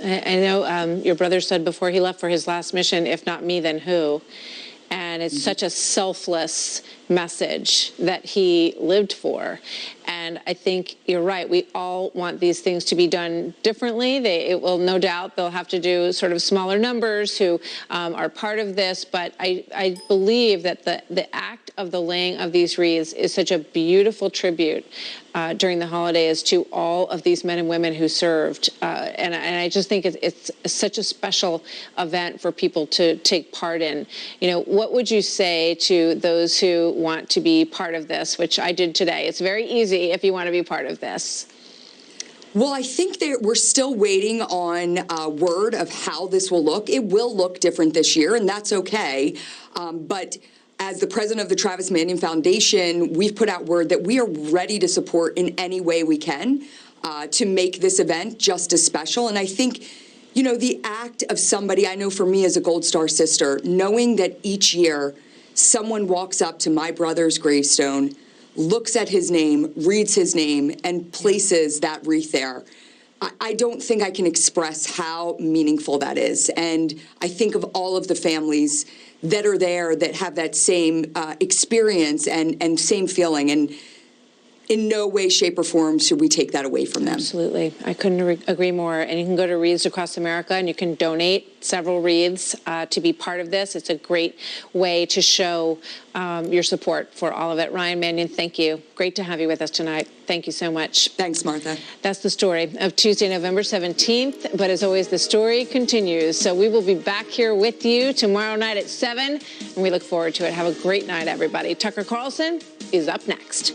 I know your brother said before he left for his last mission, if not me, then who? And it's such a selfless message that he lived for. And I think you're right. We all want these things to be done differently. It will, no doubt, they'll have to do sort of smaller numbers who are part of this. But I believe that the act of the laying of these wreaths is such a beautiful tribute during the holidays to all of these men and women who served. And I just think it's such a special event for people to take part in. You know, what would you say to those who want to be part of this, which I did today? It's very easy if you want to be part of this. Well, I think that we're still waiting on word of how this will look. It will look different this year, and that's okay. But as the president of the Travis Manion Foundation, we've put out word that we are ready to support in any way we can to make this event just as special. And I think, you know, the act of somebody, I know for me as a Gold Star sister, knowing that each year someone walks up to my brother's gravestone, looks at his name, reads his name, and places that wreath there. I don't think I can express how meaningful that is. And I think of all of the families that are there that have that same experience and same feeling. And in no way, shape, or form should we take that away from them. Absolutely. I couldn't agree more. And you can go to Wreaths Across America and you can donate several wreaths to be part of this. It's a great way to show your support for all of it. Ryan Manion, thank you. Great to have you with us tonight. Thank you so much. Thanks, Martha. That's the story of Tuesday, November 17th. But as always, the story continues. So we will be back here with you tomorrow night at 7, and we look forward to it. Have a great night, everybody. Tucker Carlson is up next.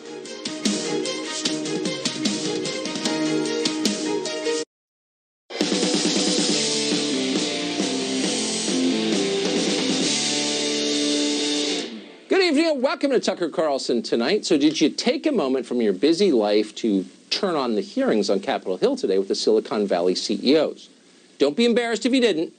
Good evening and welcome to Tucker Carlson Tonight. So did you take a moment from your busy life to turn on the hearings on Capitol Hill today with the Silicon Valley CEOs? Don't be embarrassed if you didn't.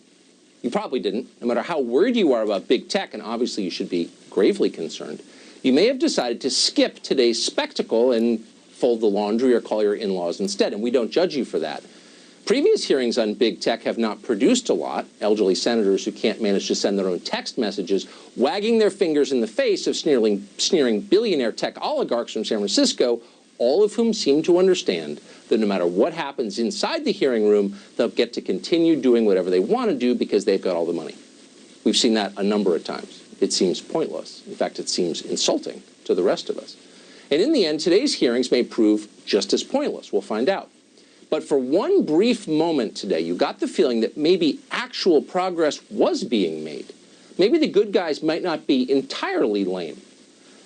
You probably didn't. No matter how worried you are about big tech, and obviously you should be gravely concerned, you may have decided to skip today's spectacle and fold the laundry or call your in-laws instead, and we don't judge you for that. Previous hearings on big tech have not produced a lot. Elderly senators who can't manage to send their own text messages, wagging their fingers in the face of sneering billionaire tech oligarchs from San Francisco, all of whom seem to understand that no matter what happens inside the hearing room, they'll get to continue doing whatever they want to do because they've got all the money. We've seen that a number of times. It seems pointless. In fact, it seems insulting to the rest of us. And in the end, today's hearings may prove just as pointless. We'll find out. But for one brief moment today, you got the feeling that maybe actual progress was being made. Maybe the good guys might not be entirely lame.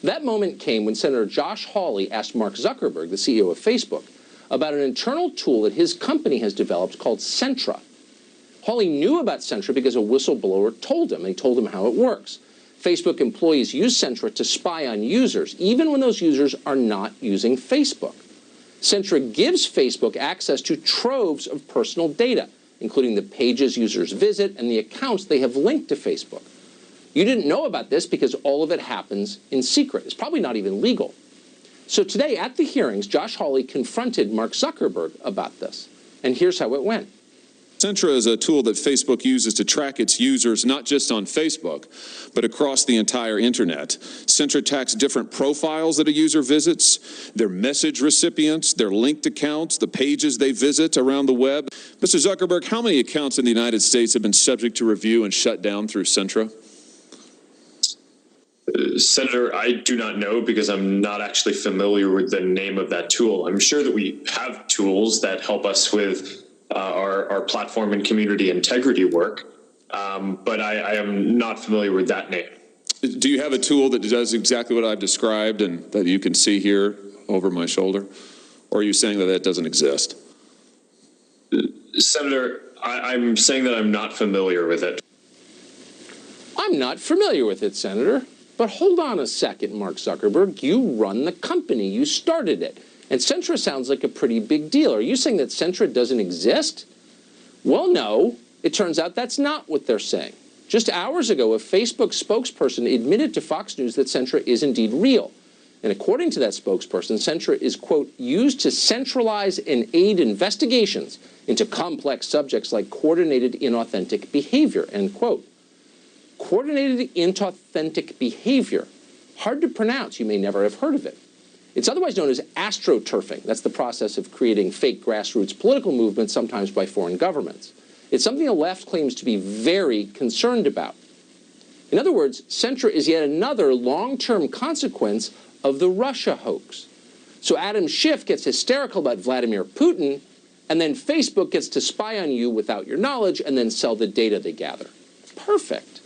That moment came when Senator Josh Hawley asked Mark Zuckerberg, the CEO of Facebook, about an internal tool that his company has developed called Sentra. Hawley knew about Sentra because a whistleblower told him, and he told him how it works. Facebook employees use Sentra to spy on users, even when those users are not using Facebook. Sentra gives Facebook access to troves of personal data, including the pages users visit and the accounts they have linked to Facebook. You didn't know about this because all of it happens in secret. It's probably not even legal. So today at the hearings, Josh Hawley confronted Mark Zuckerberg about this. And here's how it went. Sentra is a tool that Facebook uses to track its users, not just on Facebook, but across the entire internet. Sentra tracks different profiles that a user visits, their message recipients, their linked accounts, the pages they visit around the web. Mr. Zuckerberg, how many accounts in the United States have been subject to review and shut down through Sentra? Senator, I do not know because I'm not actually familiar with the name of that tool. I'm sure that we have tools that help us with our platform and community integrity work, but I am not familiar with that name. Do you have a tool that does exactly what I've described and that you can see here over my shoulder? Or are you saying that that doesn't exist? Senator, I'm saying that I'm not familiar with it. I'm not familiar with it, Senator. But hold on a second, Mark Zuckerberg. You run the company. You started it. And Sentra sounds like a pretty big deal. Are you saying that Sentra doesn't exist? Well, no. It turns out that's not what they're saying. Just hours ago, a Facebook spokesperson admitted to Fox News that Sentra is indeed real. And according to that spokesperson, censure is, quote, used to centralize and aid investigations into complex subjects like coordinated inauthentic behavior, end quote. Coordinated inauthentic behavior. Hard to pronounce. You may never have heard of it. It's otherwise known as astroturfing. That's the process of creating fake grassroots political movements, sometimes by foreign governments. It's something the left claims to be very concerned about. In other words, censure is yet another long-term consequence of the Russia hoax. So Adam Schiff gets hysterical about Vladimir Putin, and then Facebook gets to spy on you without your knowledge and then sell the data they gather. Perfect.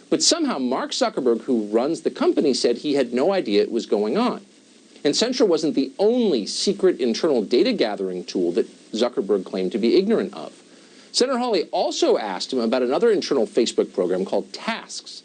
But somehow Mark Zuckerberg, who runs the company, said he had no idea it was going on. And censure wasn't the only secret internal data gathering tool that Zuckerberg claimed to be ignorant of. Senator Hawley also asked him about another internal Facebook program called Tasks.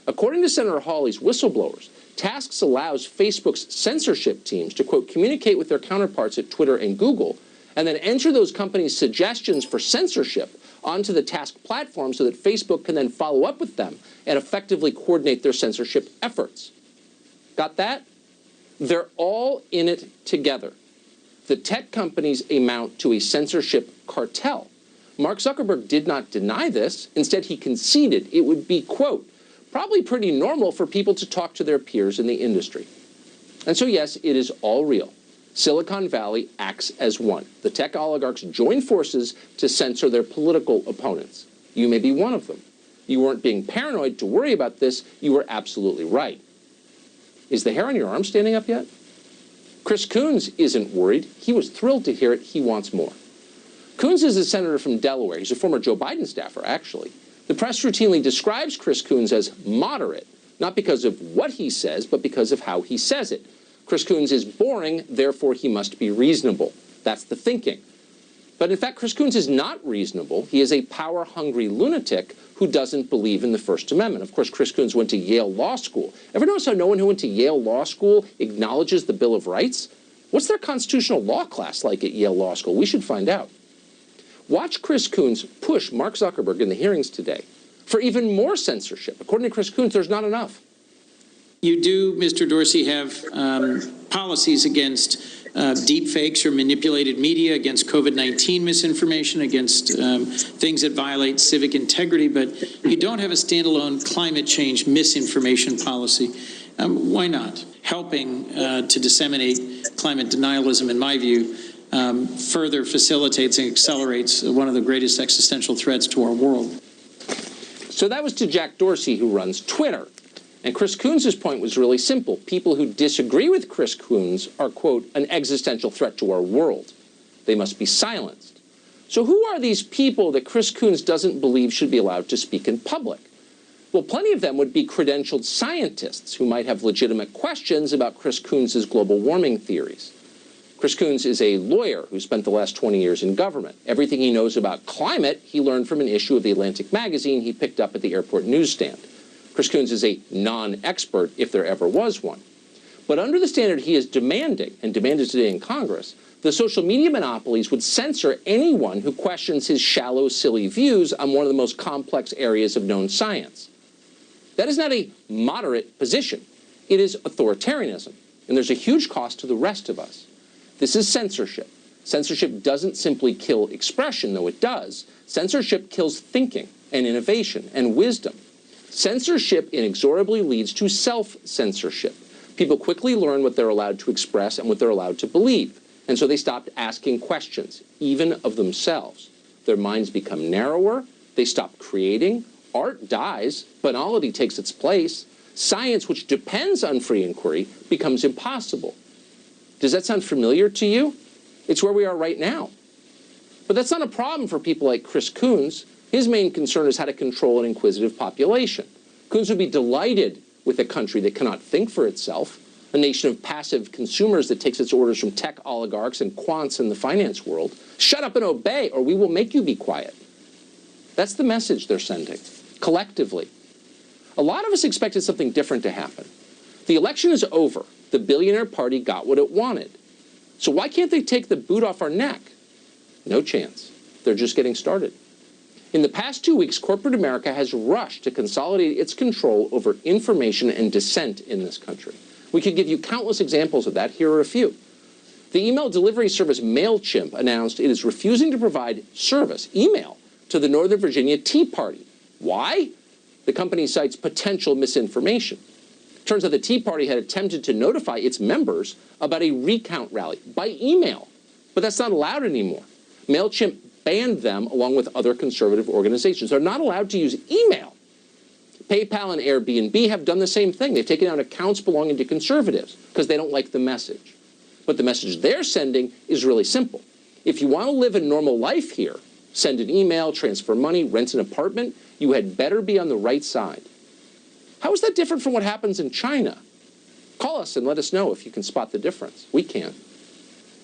According to Senator Hawley's whistleblowers, Tasks allows Facebook's censorship teams to, quote, communicate with their counterparts at Twitter and Google, and then enter those companies' suggestions for censorship onto the Task platform so that Facebook can then follow up with them and effectively coordinate their censorship efforts. Got that? They're all in it together. The tech companies amount to a censorship cartel. Mark Zuckerberg did not deny this. Instead, he conceded it would be, quote, probably pretty normal for people to talk to their peers in the industry. And so, yes, it is all real. Silicon Valley acts as one. The tech oligarchs join forces to censor their political opponents. You may be one of them. You weren't being paranoid to worry about this. You were absolutely right. Is the hair on your arm standing up yet? Chris Coons isn't worried. He was thrilled to hear it. He wants more. Coons is a senator from Delaware. He's a former Joe Biden staffer, actually. The press routinely describes Chris Coons as moderate, not because of what he says, but because of how he says it. Chris Coons is boring, therefore he must be reasonable. That's the thinking. But in fact, Chris Coons is not reasonable. He is a power-hungry lunatic who doesn't believe in the First Amendment. Of course, Chris Coons went to Yale Law School. Ever notice how no one who went to Yale Law School acknowledges the Bill of Rights? What's their constitutional law class like at Yale Law School? We should find out. Watch Chris Coons push Mark Zuckerberg in the hearings today for even more censorship. According to Chris Coons, there's not enough. You do, Mr. Dorsey, have policies against deep fakes or manipulated media, against COVID-19 misinformation, against things that violate civic integrity, but you don't have a standalone climate change misinformation policy. Why not? Helping to disseminate climate denialism, in my view, further facilitates and accelerates one of the greatest existential threats to our world. So that was to Jack Dorsey, who runs Twitter. And Chris Coons' point was really simple. People who disagree with Chris Coons are, quote, an existential threat to our world. They must be silenced. So who are these people that Chris Coons doesn't believe should be allowed to speak in public? Well, plenty of them would be credentialed scientists who might have legitimate questions about Chris Coons' global warming theories. Chris Coons is a lawyer who spent the last 20 years in government. Everything he knows about climate, he learned from an issue of the Atlantic magazine he picked up at the airport newsstand. Chris Coons is a non-expert, if there ever was one. But under the standard he is demanding, and demanded today in Congress, the social media monopolies would censor anyone who questions his shallow, silly views on one of the most complex areas of known science. That is not a moderate position. It is authoritarianism, and there's a huge cost to the rest of us. This is censorship. Censorship doesn't simply kill expression, though it does. Censorship kills thinking and innovation and wisdom. Censorship inexorably leads to self-censorship. People quickly learn what they're allowed to express and what they're allowed to believe. And so they stopped asking questions, even of themselves. Their minds become narrower. They stop creating. Art dies. Banality takes its place. Science, which depends on free inquiry, becomes impossible. Does that sound familiar to you? It's where we are right now. But that's not a problem for people like Chris Coons. His main concern is how to control an inquisitive population. Coons would be delighted with a country that cannot think for itself, a nation of passive consumers that takes its orders from tech oligarchs and quants in the finance world. Shut up and obey, or we will make you be quiet. That's the message they're sending, collectively. A lot of us expected something different to happen. The election is over. The billionaire party got what it wanted. So why can't they take the boot off our neck? No chance. They're just getting started. In the past 2 weeks, corporate America has rushed to consolidate its control over information and dissent in this country. We could give you countless examples of that. Here are a few. The email delivery service MailChimp announced it is refusing to provide service, email, to the Northern Virginia Tea Party. Why? The company cites potential misinformation. Turns out the Tea Party had attempted to notify its members about a recount rally by email, but that's not allowed anymore. MailChimp banned them along with other conservative organizations. They're not allowed to use email. PayPal and Airbnb have done the same thing. They've taken out accounts belonging to conservatives because they don't like the message. But the message they're sending is really simple. If you want to live a normal life here, send an email, transfer money, rent an apartment, you had better be on the right side. How is that different from what happens in China? Call us and let us know if you can spot the difference. We can.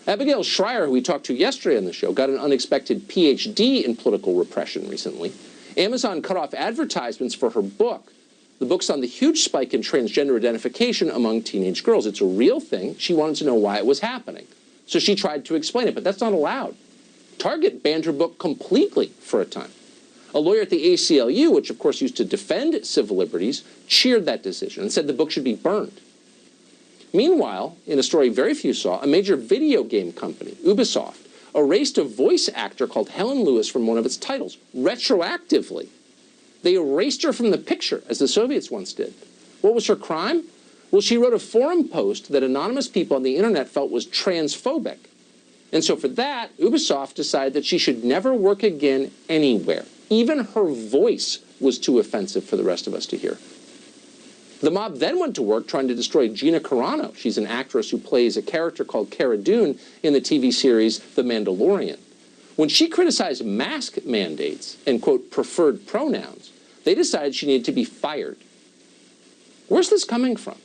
Abigail Schreier, who we talked to yesterday on the show, got an unexpected PhD in political repression recently. Amazon cut off advertisements for her book. The book's on the huge spike in transgender identification among teenage girls. It's a real thing. She wanted to know why it was happening. So she tried to explain it, but that's not allowed. Target banned her book completely for a time. A lawyer at the ACLU, which of course used to defend civil liberties, cheered that decision and said the book should be burned. Meanwhile, in a story very few saw, a major video game company, Ubisoft, erased a voice actor called Helen Lewis from one of its titles, retroactively. They erased her from the picture, as the Soviets once did. What was her crime? Well, she wrote a forum post that anonymous people on the internet felt was transphobic. And so for that, Ubisoft decided that she should never work again anywhere. Even her voice was too offensive for the rest of us to hear. The mob then went to work trying to destroy Gina Carano. She's an actress who plays a character called Cara Dune in the TV series The Mandalorian. When she criticized mask mandates and, quote, preferred pronouns, they decided she needed to be fired. Where's this coming from?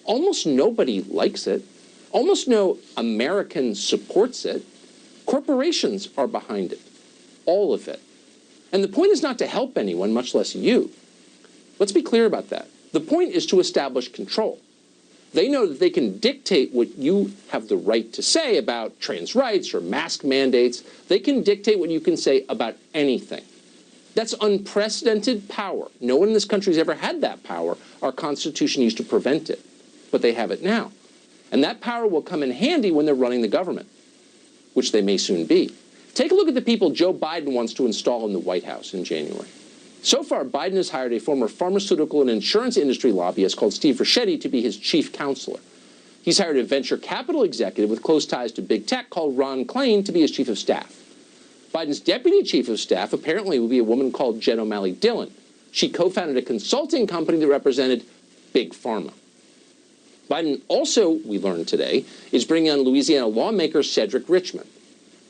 Almost nobody likes it. Almost no American supports it. Corporations are behind it. All of it. And the point is not to help anyone, much less you. Let's be clear about that. The point is to establish control. They know that they can dictate what you have the right to say about trans rights or mask mandates. They can dictate what you can say about anything. That's unprecedented power. No one in this country has ever had that power. Our Constitution used to prevent it, but they have it now. And that power will come in handy when they're running the government, which they may soon be. Take a look at the people Joe Biden wants to install in the White House in January. So far, Biden has hired a former pharmaceutical and insurance industry lobbyist called Steve Ricchetti to be his chief counselor. He's hired a venture capital executive with close ties to big tech called Ron Klain to be his chief of staff. Biden's deputy chief of staff apparently will be a woman called Jen O'Malley Dillon. She co-founded a consulting company that represented Big Pharma. Biden also, we learned today, is bringing on Louisiana lawmaker Cedric Richmond.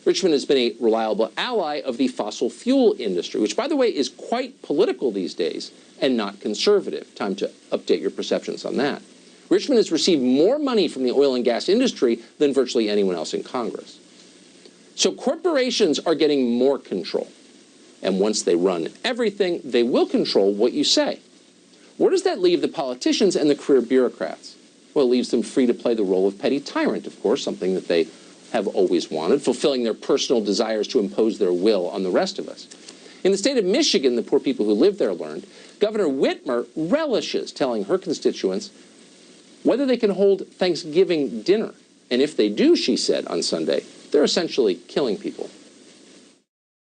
Richmond has been a reliable ally of the fossil fuel industry, which, by the way, is quite political these days and not conservative. Time to update your perceptions on that. Richmond has received more money from the oil and gas industry than virtually anyone else in Congress. So corporations are getting more control. And once they run everything, they will control what you say. Where does that leave the politicians and the career bureaucrats? Well, it leaves them free to play the role of petty tyrant, of course, something that they have always wanted, fulfilling their personal desires to impose their will on the rest of us. In the state of Michigan, the poor people who live there learned, Governor Whitmer relishes telling her constituents whether they can hold Thanksgiving dinner. And if they do, she said on Sunday, they're essentially killing people.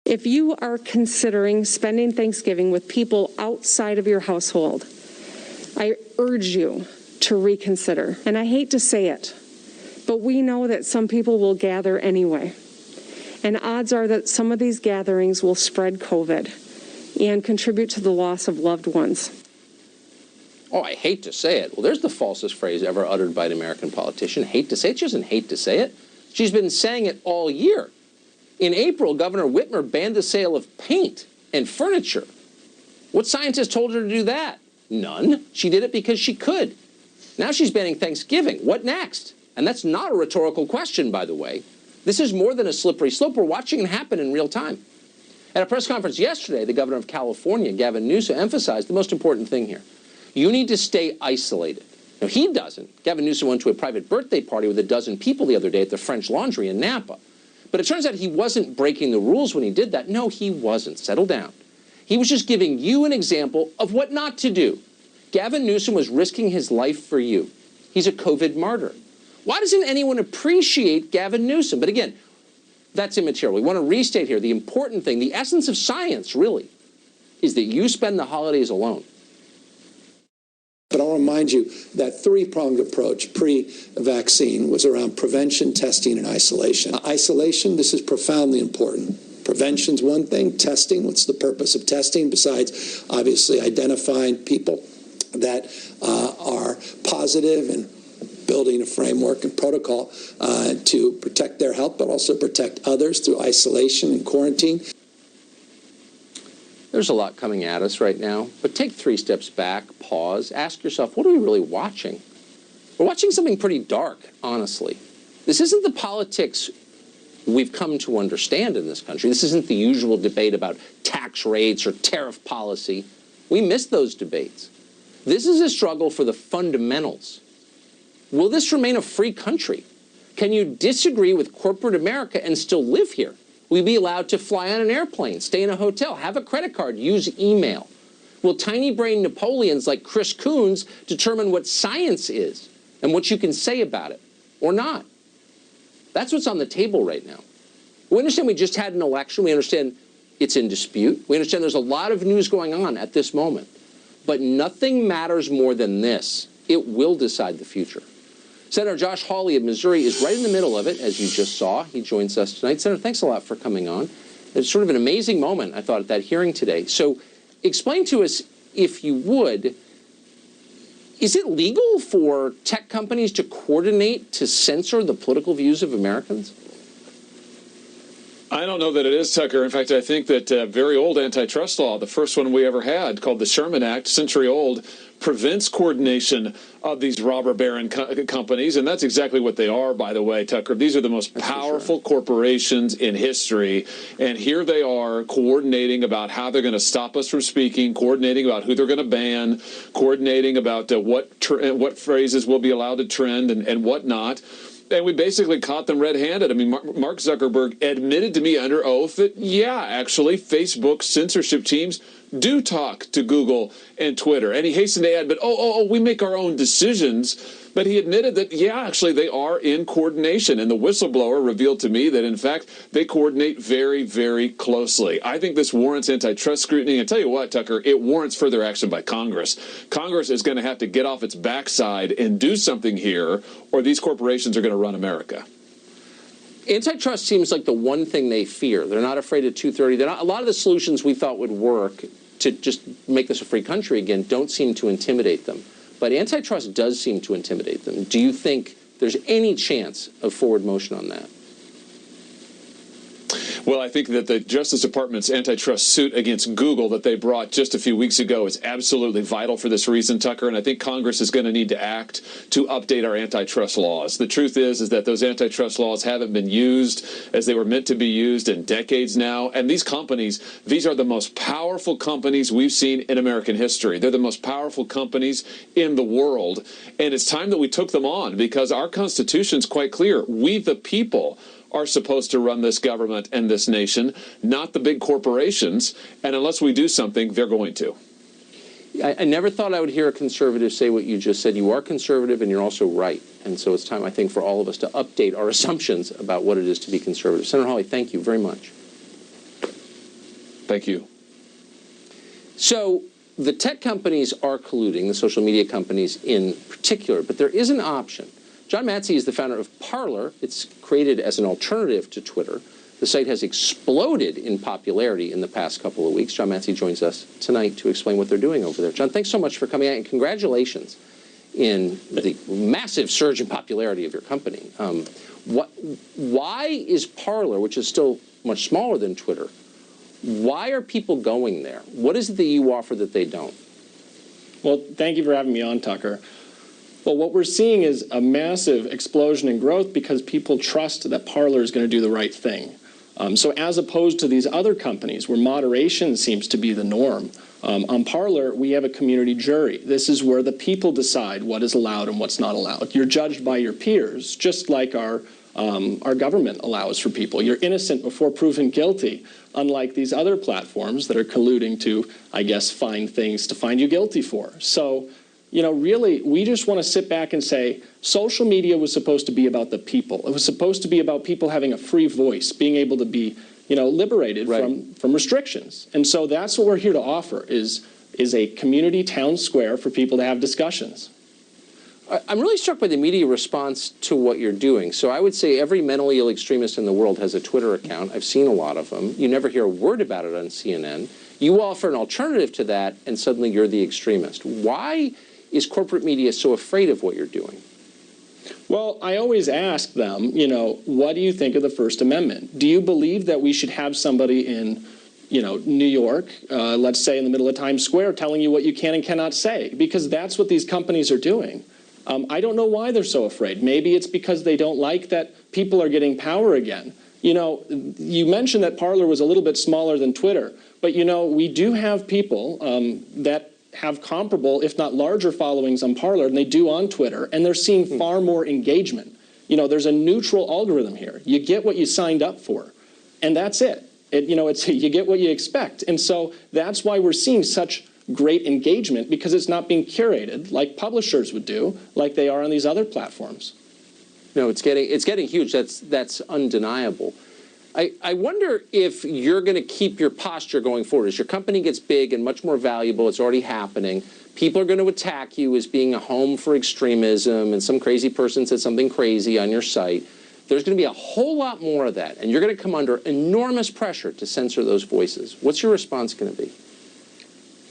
If you are considering spending Thanksgiving with people outside of your household, I urge you to reconsider. And I hate to say it, but we know that some people will gather anyway. And odds are that some of these gatherings will spread COVID and contribute to the loss of loved ones. Oh, I hate to say it. Well, there's the falsest phrase ever uttered by an American politician. Hate to say it. She doesn't hate to say it. She's been saying it all year. In April, Governor Whitmer banned the sale of paint and furniture. What scientist told her to do that? None. She did it because she could. Now she's banning Thanksgiving. What next? And that's not a rhetorical question, by the way. This is more than a slippery slope. We're watching it happen in real time. At a press conference yesterday, the governor of California, Gavin Newsom, emphasized the most important thing here. You need to stay isolated. Now, he doesn't. Gavin Newsom went to a private birthday party with a dozen people the other day at the French Laundry in Napa. But it turns out he wasn't breaking the rules when he did that. No, he wasn't. Settle down. He was just giving you an example of what not to do. Gavin Newsom was risking his life for you. He's a COVID martyr. Why doesn't anyone appreciate Gavin Newsom? But again, that's immaterial. We want to restate here the important thing, the essence of science, really, is that you spend the holidays alone. But I'll remind you that three-pronged approach pre-vaccine was around prevention, testing, and isolation. Isolation, this is profoundly important. Prevention's one thing. Testing, what's the purpose of testing besides obviously identifying people that are positive and building a framework and protocol to protect their health, but also protect others through isolation and quarantine. There's a lot coming at us right now, but take 3 steps back, pause, ask yourself, what are we really watching? We're watching something pretty dark, honestly. This isn't the politics we've come to understand in this country. This isn't the usual debate about tax rates or tariff policy. We missed those debates. This is a struggle for the fundamentals. Will this remain a free country? Can you disagree with corporate America and still live here? Will you be allowed to fly on an airplane, stay in a hotel, have a credit card, use email? Will tiny brain Napoleons like Chris Coons determine what science is and what you can say about it or not? That's what's on the table right now. We understand we just had an election. We understand it's in dispute. We understand there's a lot of news going on at this moment. But nothing matters more than this. It will decide the future. Senator Josh Hawley of Missouri is right in the middle of it, as you just saw. He joins us tonight. Senator, thanks a lot for coming on. It's sort of an amazing moment, I thought, at that hearing today. So explain to us, if you would, is it legal for tech companies to coordinate to censor the political views of Americans? I don't know that it is, Tucker. In fact, I think that very old antitrust law, the first one we ever had, called the Sherman Act, century old, prevents coordination of these robber baron companies. And that's exactly what they are, by the way, Tucker. These are the most powerful corporations in history. And here they are coordinating about how they're going to stop us from speaking, coordinating about who they're going to ban, coordinating about what phrases will be allowed to trend and what not. And we basically caught them red-handed. I mean, Mark Zuckerberg admitted to me under oath that, yeah, actually, Facebook censorship teams do talk to Google and Twitter. And he hastened to add, but, we make our own decisions. But he admitted that, yeah, actually, they are in coordination. And the whistleblower revealed to me that, in fact, they coordinate very, very closely. I think this warrants antitrust scrutiny. And tell you what, Tucker, it warrants further action by Congress. Congress is going to have to get off its backside and do something here, or these corporations are going to run America. Antitrust seems like the one thing they fear. They're not afraid of 230. A lot of the solutions we thought would work to just make this a free country again don't seem to intimidate them. But antitrust does seem to intimidate them. Do you think there's any chance of forward motion on that? Well, I think that the Justice Department's antitrust suit against Google that they brought just a few weeks ago is absolutely vital for this reason, Tucker. And I think Congress is going to need to act to update our antitrust laws. The truth is that those antitrust laws haven't been used as they were meant to be used in decades now. And these companies, these are the most powerful companies we've seen in American history. They're the most powerful companies in the world. And it's time that we took them on because our Constitution is quite clear. We, the people, are supposed to run this government and this nation, not the big corporations. And unless we do something, they're going to. I never thought I would hear a conservative say what you just said. You are conservative and you're also right. And so it's time, I think, for all of us to update our assumptions about what it is to be conservative. Senator Hawley, thank you very much. Thank you. So the tech companies are colluding, the social media companies in particular, but there is an option. John Matzey is the founder of Parler. It's created as an alternative to Twitter. The site has exploded in popularity in the past couple of weeks. John Matzey joins us tonight to explain what they're doing over there. John, thanks so much for coming out, and congratulations in the massive surge in popularity of your company. Why is Parler, which is still much smaller than Twitter, why are people going there? What is it that you offer that they don't? Well, thank you for having me on, Tucker. Well, what we're seeing is a massive explosion in growth because people trust that Parler is going to do the right thing. So as opposed to these other companies where moderation seems to be the norm, on Parler, we have a community jury. This is where the people decide what is allowed and what's not allowed. You're judged by your peers, just like our government allows for people. You're innocent before proven guilty, unlike these other platforms that are colluding to, I guess, find things to find you guilty for. So really, we just want to sit back and say, social media was supposed to be about the people. It was supposed to be about people having a free voice, being able to be, liberated from restrictions. And so that's what we're here to offer is a community town square for people to have discussions. I'm really struck by the media response to what you're doing. So I would say every mentally ill extremist in the world has a Twitter account. I've seen a lot of them. You never hear a word about it on CNN. You offer an alternative to that, and suddenly you're the extremist. Why is corporate media so afraid of what you're doing? Well, I always ask them, what do you think of the First Amendment? Do you believe that we should have somebody in, New York, let's say in the middle of Times Square, telling you what you can and cannot say? Because that's what these companies are doing. I don't know why they're so afraid. Maybe it's because they don't like that people are getting power again. You mentioned that Parler was a little bit smaller than Twitter, but we do have people that have comparable, if not larger followings on Parler than they do on Twitter, and they're seeing far more engagement. There's a neutral algorithm here. You get what you signed up for, and that's it. You get what you expect. And so that's why we're seeing such great engagement, because it's not being curated like publishers would do, like they are on these other platforms. No, it's getting huge. That's undeniable. I wonder if you're going to keep your posture going forward. As your company gets big and much more valuable, it's already happening, people are going to attack you as being a home for extremism, and some crazy person said something crazy on your site. There's going to be a whole lot more of that, and you're going to come under enormous pressure to censor those voices. What's your response going to be?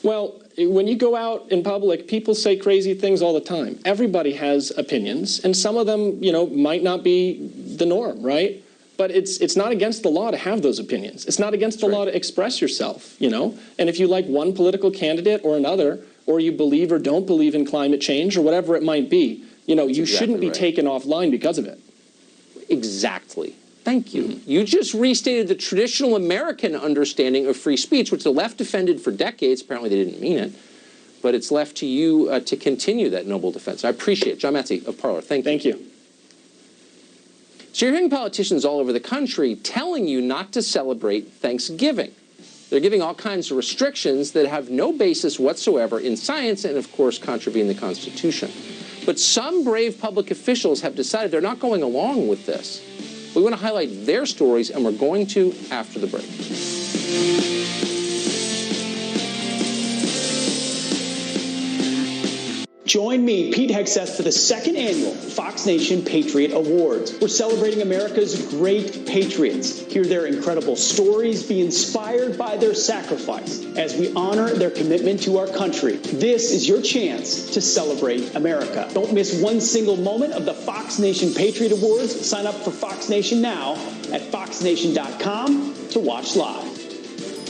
Well, when you go out in public, people say crazy things all the time. Everybody has opinions, and some of them, might not be the norm, right? But it's not against the law to have those opinions. It's not against the law to express yourself, And if you like one political candidate or another, or you believe or don't believe in climate change or whatever it might be, you shouldn't be taken offline because of it. Exactly. Thank you. You just restated the traditional American understanding of free speech, which the left defended for decades. Apparently they didn't mean it. But it's left to you to continue that noble defense. I appreciate it. John Metzi of Parler. Thank you. Thank you. So you're hearing politicians all over the country telling you not to celebrate Thanksgiving. They're giving all kinds of restrictions that have no basis whatsoever in science and, of course, contravene the Constitution. But some brave public officials have decided they're not going along with this. We want to highlight their stories, and we're going to after the break. Join me, Pete Hegseth, for the second annual Fox Nation Patriot Awards. We're celebrating America's great patriots. Hear their incredible stories, be inspired by their sacrifice as we honor their commitment to our country. This is your chance to celebrate America. Don't miss one single moment of the Fox Nation Patriot Awards. Sign up for Fox Nation now at foxnation.com to watch live.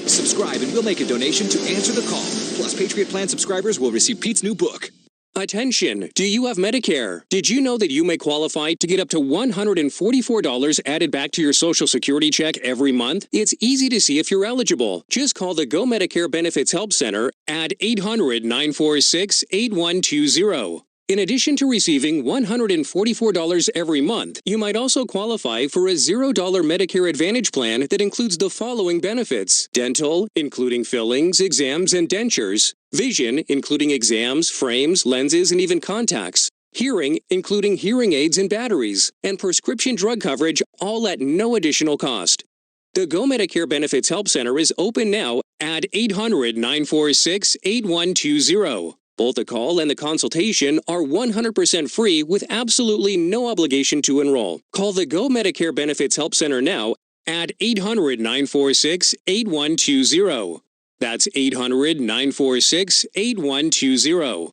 Subscribe and we'll make a donation to answer the call. Plus, Patriot Plan subscribers will receive Pete's new book. Attention! Do you have Medicare? Did you know that you may qualify to get up to $144 added back to your Social Security check every month? It's easy to see if you're eligible. Just call the Go Medicare Benefits Help Center at 800-946-8120. In addition to receiving $144 every month, you might also qualify for a $0 Medicare Advantage plan that includes the following benefits: dental, including fillings, exams, and dentures; vision, including exams, frames, lenses, and even contacts; hearing, including hearing aids and batteries; and prescription drug coverage, all at no additional cost. The Go Medicare Benefits Help Center is open now at 800-946-8120. Both the call and the consultation are 100% free with absolutely no obligation to enroll. Call the Go Medicare Benefits Help Center now at 800-946-8120. That's 800-946-8120.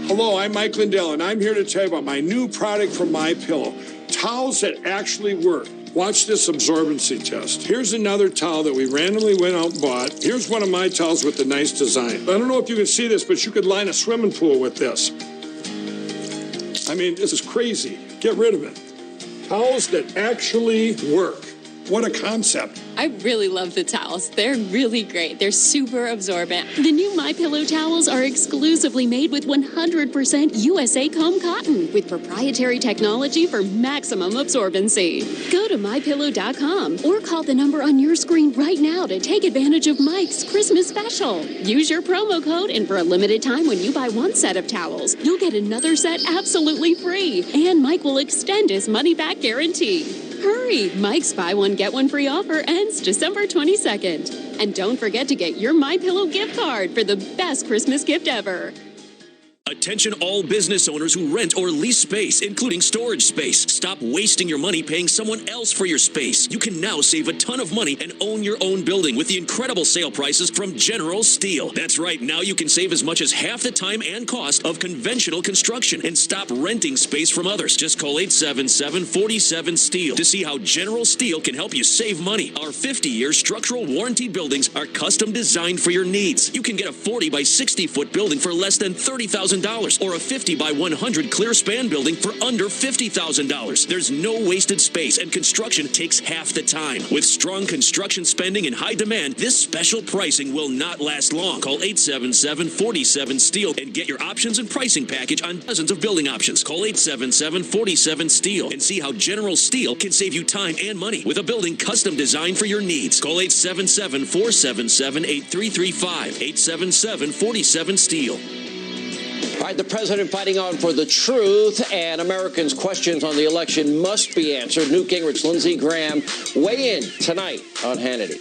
Hello, I'm Mike Lindell, and I'm here to tell you about my new product from MyPillow, towels that actually work. Watch this absorbency test. Here's another towel that we randomly went out and bought. Here's one of my towels with the nice design. I don't know if you can see this, but you could line a swimming pool with this. I mean, this is crazy. Get rid of it. Towels that actually work. What a concept. I really love the towels. They're really great. They're super absorbent. The new MyPillow towels are exclusively made with 100% USA comb cotton with proprietary technology for maximum absorbency. Go to MyPillow.com or call the number on your screen right now to take advantage of Mike's Christmas special. Use your promo code, and for a limited time when you buy one set of towels, you'll get another set absolutely free. And Mike will extend his money-back guarantee. Hurry! Mike's buy one, get one free offer ends December 22nd. And don't forget to get your MyPillow gift card for the best Christmas gift ever. Attention all business owners who rent or lease space, including storage space. Stop wasting your money paying someone else for your space. You can now save a ton of money and own your own building with the incredible sale prices from General Steel. That's right, now you can save as much as half the time and cost of conventional construction and stop renting space from others. Just call 877-47-STEEL to see how General Steel can help you save money. Our 50-year structural warranty buildings are custom designed for your needs. You can get a 40 by 60 foot building for less than $30,000 or a 50 by 100 clear span building for under $50,000. There's no wasted space, and construction takes half the time. With strong construction spending and high demand, this special pricing will not last long. Call 877-47-STEEL and get your options and pricing package on dozens of building options. Call 877-47-STEEL and see how General Steel can save you time and money with a building custom designed for your needs. Call 877-477-8335. 877-47-STEEL. All right, the president fighting on for the truth, and Americans' questions on the election must be answered. Newt Gingrich, Lindsey Graham weigh in tonight on Hannity.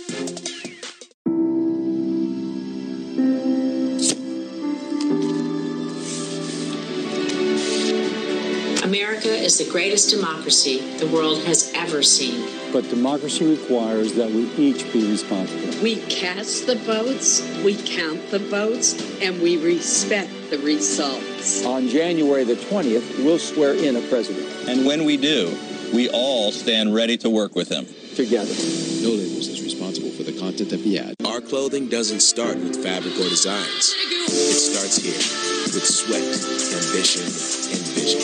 America is the greatest democracy the world has ever seen. But democracy requires that we each be responsible. We cast the votes, we count the votes, and we respect the results. On January the 20th, we'll swear in a president. And when we do, we all stand ready to work with him. Together. No Labels is responsible for the content of the ad. Our clothing doesn't start with fabric or designs. It starts here with sweat, ambition, and vision.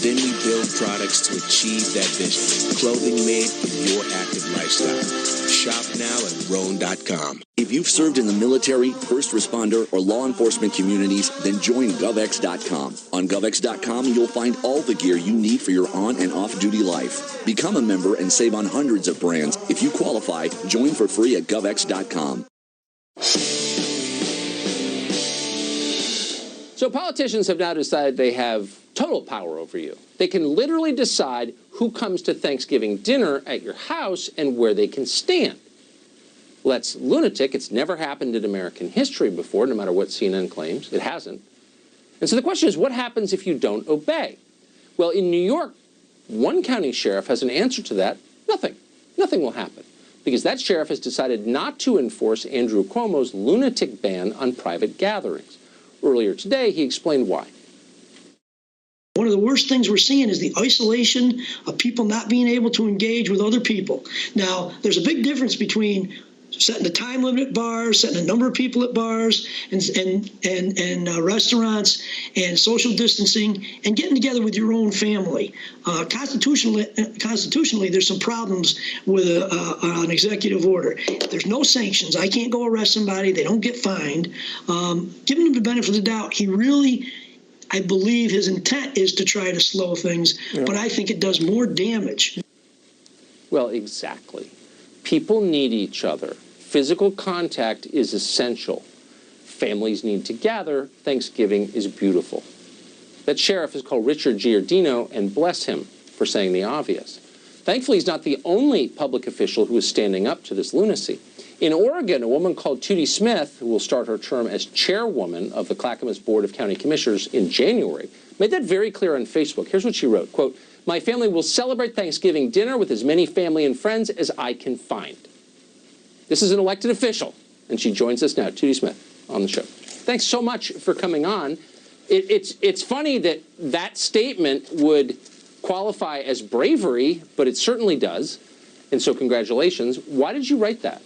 Then we build products to achieve that vision. Clothing made for your active lifestyle. Shop now at Roan.com. If you've served in the military, first responder, or law enforcement communities, then join GovX.com. On GovX.com, you'll find all the gear you need for your on- and off-duty life. Become a member and save on hundreds of brands. If you qualify, join for free at GovX.com. So politicians have now decided they have total power over you. They can literally decide who comes to Thanksgiving dinner at your house and where they can stand. Well, that's lunatic. It's never happened in American history before, no matter what CNN claims. It hasn't. And so the question is, what happens if you don't obey? Well, in New York, one county sheriff has an answer to that. Nothing. Nothing will happen. Because that sheriff has decided not to enforce Andrew Cuomo's lunatic ban on private gatherings. Earlier today, he explained why. One of the worst things we're seeing is the isolation of people not being able to engage with other people. Now, there's a big difference between setting a time limit at bars, setting a number of people at bars and restaurants, and social distancing, and getting together with your own family. Constitutionally, there's some problems with an executive order. There's no sanctions. I can't go arrest somebody. They don't get fined. Giving him the benefit of the doubt, I believe his intent is to try to slow things, but I think it does more damage. Well, exactly. People need each other. Physical contact is essential. Families need to gather. Thanksgiving is beautiful. That sheriff is called Richard Giordino, and bless him for saying the obvious. Thankfully, he's not the only public official who is standing up to this lunacy. In Oregon, a woman called Tudy Smith, who will start her term as chairwoman of the Clackamas Board of County Commissioners in January, made that very clear on Facebook. Here's what she wrote, quote, "My family will celebrate Thanksgiving dinner with as many family and friends as I can find." This is an elected official, and she joins us now, Tudy Smith, on the show. Thanks so much for coming on. It's funny that that statement would qualify as bravery, but it certainly does, and so congratulations. Why did you write that?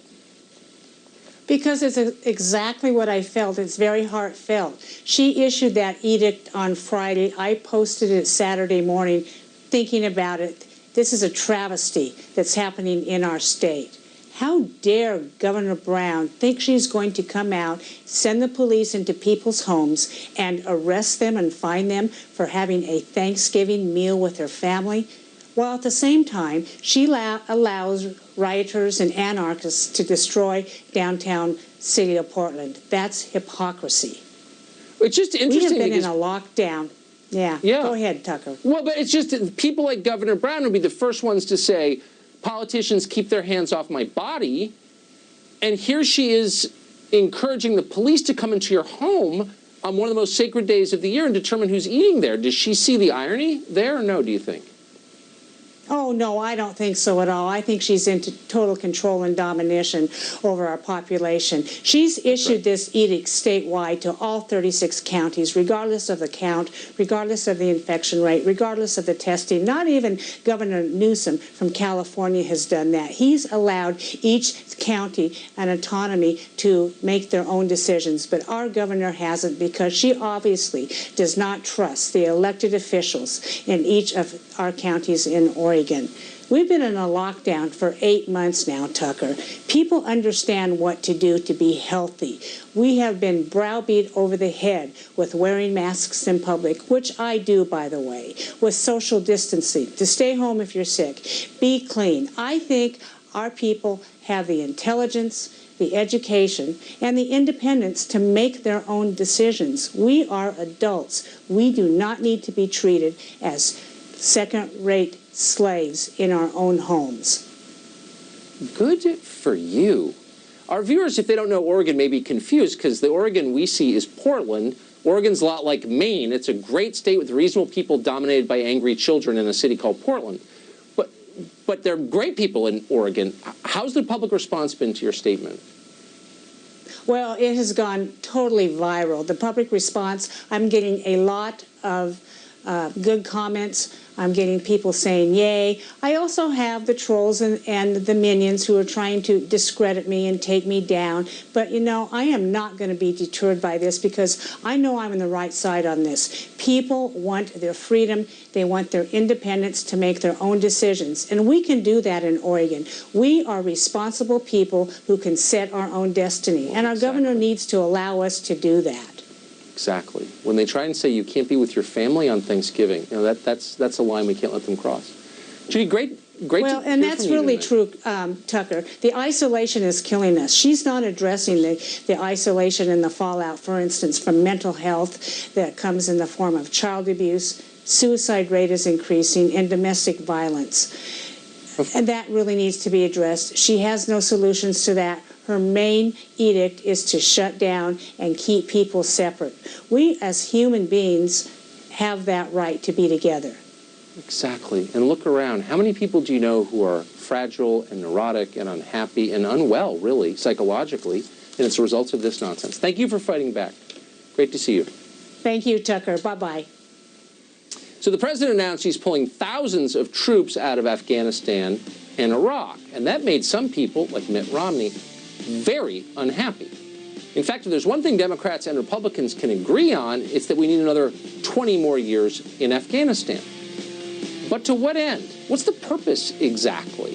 Because it's exactly what I felt. It's very heartfelt. She issued that edict on Friday. I posted it Saturday morning thinking about it. This is a travesty that's happening in our state. How dare Governor Brown think she's going to come out, send the police into people's homes, and arrest them and fine them for having a Thanksgiving meal with their family, while at the same time she allows rioters and anarchists to destroy downtown city of Portland. That's hypocrisy. It's just interesting. We have been in a lockdown. Yeah. Go ahead, Tucker. Well, but it's just that people like Governor Brown would be the first ones to say, politicians keep their hands off my body. And here she is encouraging the police to come into your home on one of the most sacred days of the year and determine who's eating there. Does she see the irony there or no, do you think? Oh, no, I don't think so at all. I think she's into total control and domination over our population. She's issued this edict statewide to all 36 counties, regardless of the count, regardless of the infection rate, regardless of the testing. Not even Governor Newsom from California has done that. He's allowed each county an autonomy to make their own decisions, but our governor hasn't, because she obviously does not trust the elected officials in each of our counties in Oregon. We've been in a lockdown for 8 months now, Tucker. People understand what to do to be healthy. We have been browbeat over the head with wearing masks in public, which I do, by the way, with social distancing, to stay home if you're sick, be clean. I think our people have the intelligence, the education, and the independence to make their own decisions. We are adults. We do not need to be treated as second-rate slaves in our own homes. Good for you. Our viewers, if they don't know Oregon, may be confused because the Oregon we see is Portland. Oregon's a lot like Maine. It's a great state with reasonable people dominated by angry children in a city called Portland. But they're great people in Oregon. How's the public response been to your statement? Well, it has gone totally viral. The public response, I'm getting a lot of good comments. I'm getting people saying yay. I also have the trolls and the minions who are trying to discredit me and take me down. But, you know, I am not going to be deterred by this because I know I'm on the right side on this. People want their freedom. They want their independence to make their own decisions. And we can do that in Oregon. We are responsible people who can set our own destiny. And our governor needs to allow us to do that. Exactly. When they try and say you can't be with your family on Thanksgiving, you know, that's a line we can't let them cross. Judy, great. Well, and that's really true, Tucker. The isolation is killing us. She's not addressing the isolation and the fallout, for instance, from mental health that comes in the form of child abuse. Suicide rate is increasing, and domestic violence. And that really needs to be addressed. She has no solutions to that. Her main edict is to shut down and keep people separate. We, as human beings, have that right to be together. Exactly. And look around. How many people do you know who are fragile and neurotic and unhappy and unwell, really, psychologically, and it's a result of this nonsense? Thank you for fighting back. Great to see you. Thank you, Tucker. Bye-bye. So the president announced he's pulling thousands of troops out of Afghanistan and Iraq, and that made some people, like Mitt Romney, very unhappy. In fact, if there's one thing Democrats and Republicans can agree on, it's that we need another 20 more years in Afghanistan. But to what end? What's the purpose exactly?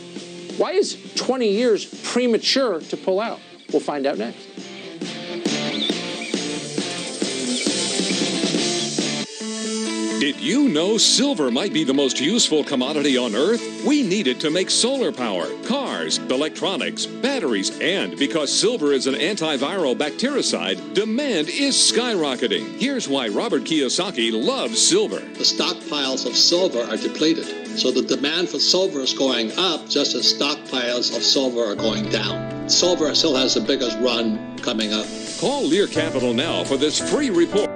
Why is 20 years premature to pull out? We'll find out next. Did you know silver might be the most useful commodity on Earth? We need it to make solar power, cars, electronics, batteries, and because silver is an antiviral bactericide, demand is skyrocketing. Here's why Robert Kiyosaki loves silver. The stockpiles of silver are depleted, so the demand for silver is going up just as stockpiles of silver are going down. Silver still has the biggest run coming up. Call Lear Capital now for this free report.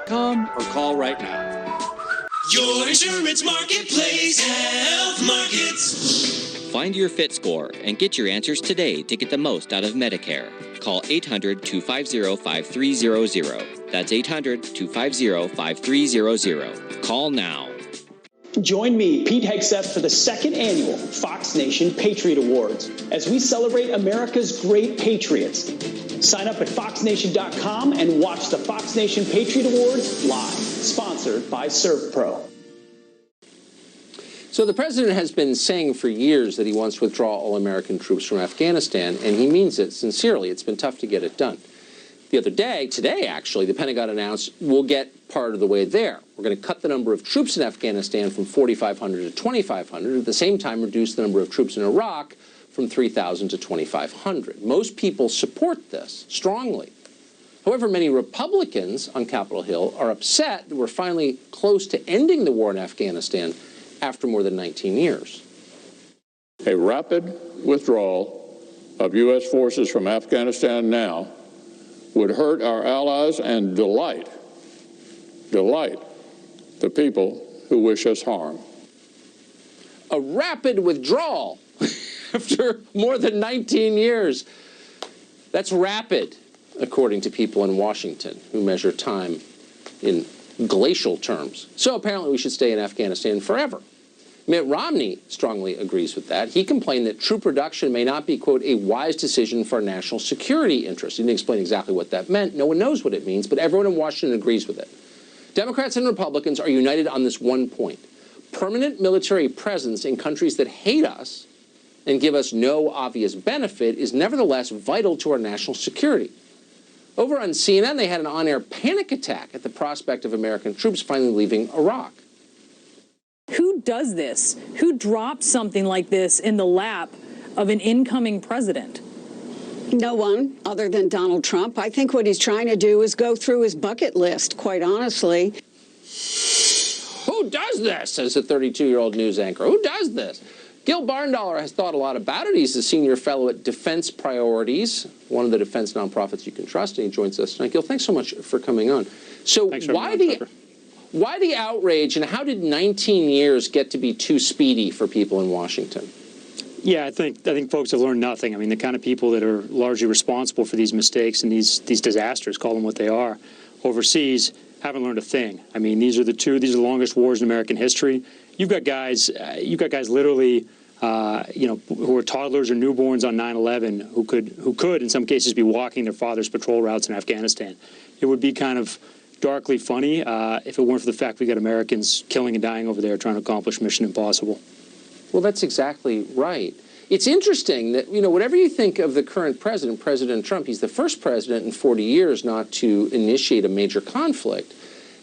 Carlson.com or call right now. Your insurance marketplace, Health Markets. Find your fit score and get your answers today to get the most out of Medicare. Call 800-250-5300. That's 800-250-5300. Call now. Join me, Pete Hegseth, for the second annual Fox Nation Patriot Awards as we celebrate America's great patriots. Sign up at foxnation.com and watch the Fox Nation Patriot Awards live, sponsored by ServPro. So the president has been saying for years that he wants to withdraw all American troops from Afghanistan, and he means it sincerely. It's been tough to get it done. The other day, today actually, the Pentagon announced we'll get part of the way there. We're going to cut the number of troops in Afghanistan from 4,500 to 2,500, at the same time reduce the number of troops in Iraq from 3,000 to 2,500. Most people support this strongly. However, many Republicans on Capitol Hill are upset that we're finally close to ending the war in Afghanistan after more than 19 years. A rapid withdrawal of U.S. forces from Afghanistan now would hurt our allies and delight the people who wish us harm. A rapid withdrawal after more than 19 years. That's rapid, according to people in Washington who measure time in glacial terms. So apparently we should stay in Afghanistan forever. Mitt Romney strongly agrees with that. He complained that troop reduction may not be, quote, a wise decision for national security interests. He didn't explain exactly what that meant. No one knows what it means, but everyone in Washington agrees with it. Democrats and Republicans are united on this one point. Permanent military presence in countries that hate us and give us no obvious benefit is nevertheless vital to our national security. Over on CNN, they had an on-air panic attack at the prospect of American troops finally leaving Iraq. Who does this? Who drops something like this in the lap of an incoming president? No one other than Donald Trump. I think what he's trying to do is go through his bucket list, quite honestly. Who does this, says a 32-year-old news anchor. Who does this? Gil Barndollar has thought a lot about it. He's a senior fellow at Defense Priorities, one of the defense nonprofits you can trust, and he joins us tonight. Gil, thanks so much for coming on. So why the outrage, and how did 19 years get to be too speedy for people in Washington? Yeah, I think folks have learned nothing. I mean, the kind of people that are largely responsible for these mistakes and these disasters, call them what they are, overseas, haven't learned a thing. I mean, these are the longest wars in American history. You've got guys literally, who were toddlers or newborns on 9/11 who could in some cases be walking their father's patrol routes in Afghanistan. It would be kind of darkly funny if it weren't for the fact we got Americans killing and dying over there trying to accomplish Mission Impossible. Well, that's exactly right. It's interesting that, whatever you think of the current president, President Trump, he's the first president in 40 years not to initiate a major conflict.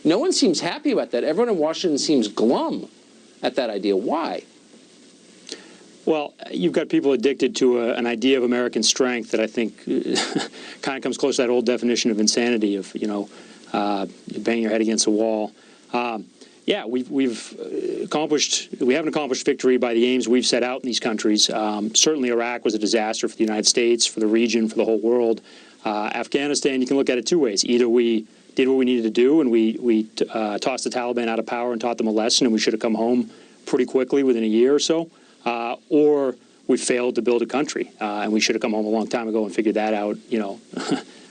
No one seems happy about that. Everyone in Washington seems glum at that idea. Why? Well, you've got people addicted to an idea of American strength that I think kind of comes close to that old definition of insanity of, banging your head against a wall. Yeah, we haven't accomplished victory by the aims we've set out in these countries. Certainly Iraq was a disaster for the United States, for the region, for the whole world. Afghanistan, you can look at it two ways. Either we did what we needed to do and we tossed the Taliban out of power and taught them a lesson and we should have come home pretty quickly within a year or so, or we failed to build a country and we should have come home a long time ago and figured that out,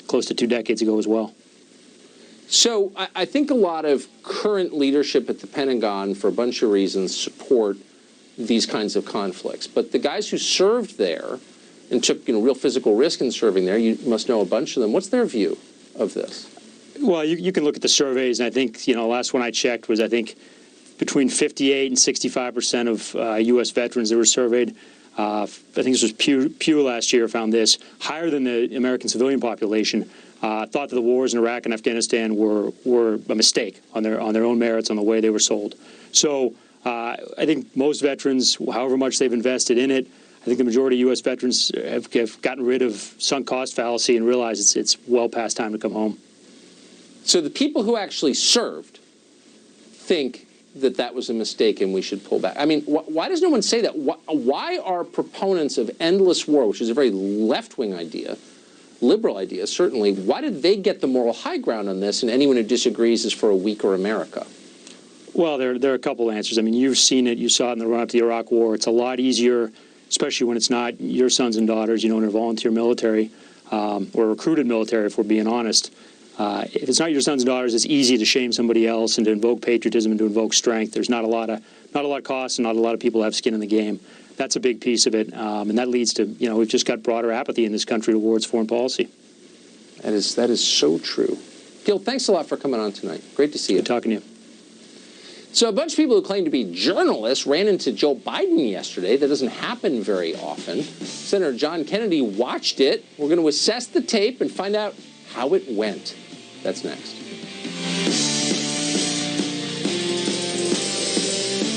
close to 2 decades ago as well. So I think a lot of current leadership at the Pentagon, for a bunch of reasons, support these kinds of conflicts. But the guys who served there and took real physical risk in serving there, you must know a bunch of them. What's their view of this? Well, you can look at the surveys, and I think, last one I checked was, I think, between 58 and 65% of U.S. veterans that were surveyed. I think this was Pew last year found this, higher than the American civilian population. Thought that the wars in Iraq and Afghanistan were a mistake on their own merits, on the way they were sold. So I think most veterans, however much they've invested in it, I think the majority of U.S. veterans have gotten rid of sunk cost fallacy and realized it's well past time to come home. So the people who actually served think that was a mistake and we should pull back. I mean, why does no one say that? Why are proponents of endless war, which is a very left-wing idea, liberal idea, certainly. Why did they get the moral high ground on this, and anyone who disagrees is for a weaker America? Well, there are a couple of answers. I mean, you've seen it. You saw it in the run-up to the Iraq War. It's a lot easier, especially when it's not your sons and daughters, in a volunteer military or recruited military, if we're being honest. If it's not your sons and daughters, it's easy to shame somebody else and to invoke patriotism and to invoke strength. There's not a lot of cost, and not a lot of people have skin in the game. That's a big piece of it, and that leads to, we've just got broader apathy in this country towards foreign policy. That is so true. Gil, thanks a lot for coming on tonight. Great to see you. Good talking to you. So a bunch of people who claim to be journalists ran into Joe Biden yesterday. That doesn't happen very often. Senator John Kennedy watched it. We're going to assess the tape and find out how it went. That's next.